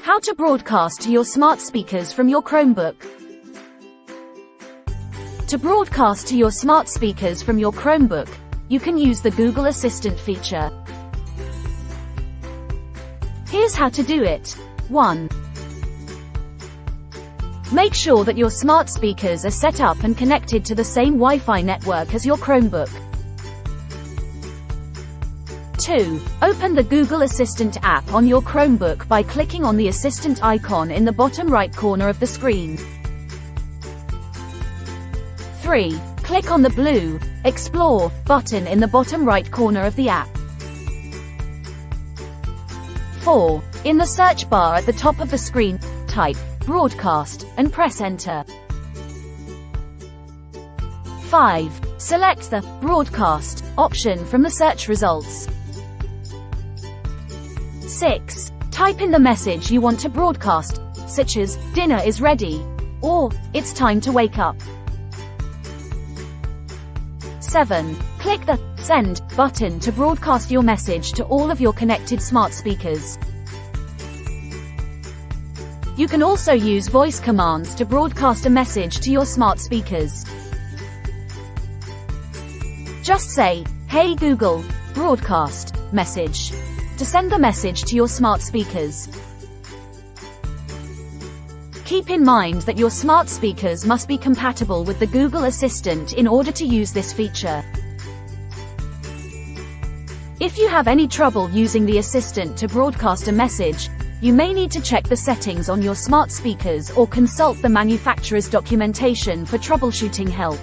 How to broadcast to your smart speakers from your Chromebook. To broadcast to your smart speakers from your Chromebook, you can use the Google Assistant feature. Here's how to do it. 1. Make sure that your smart speakers are set up and connected to the same Wi-Fi network as your Chromebook. 2. Open the Google Assistant app on your Chromebook by clicking on the Assistant icon in the bottom right corner of the screen. 3. Click on the blue Explore button in the bottom right corner of the app. 4. In the search bar at the top of the screen, type Broadcast and press Enter. 5. Select the Broadcast option from the search results. 6. Type in the message you want to broadcast, such as, "Dinner is ready," or, "It's time to wake up." 7. Click the Send button to broadcast your message to all of your connected smart speakers. You can also use voice commands to broadcast a message to your smart speakers. Just say, "Hey Google, broadcast message," to send the message to your smart speakers. Keep in mind that your smart speakers must be compatible with the Google Assistant in order to use this feature. If you have any trouble using the Assistant to broadcast a message, you may need to check the settings on your smart speakers or consult the manufacturer's documentation for troubleshooting help.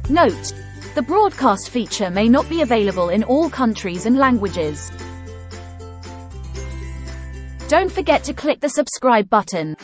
Note: the broadcast feature may not be available in all countries and languages. Don't forget to click the subscribe button.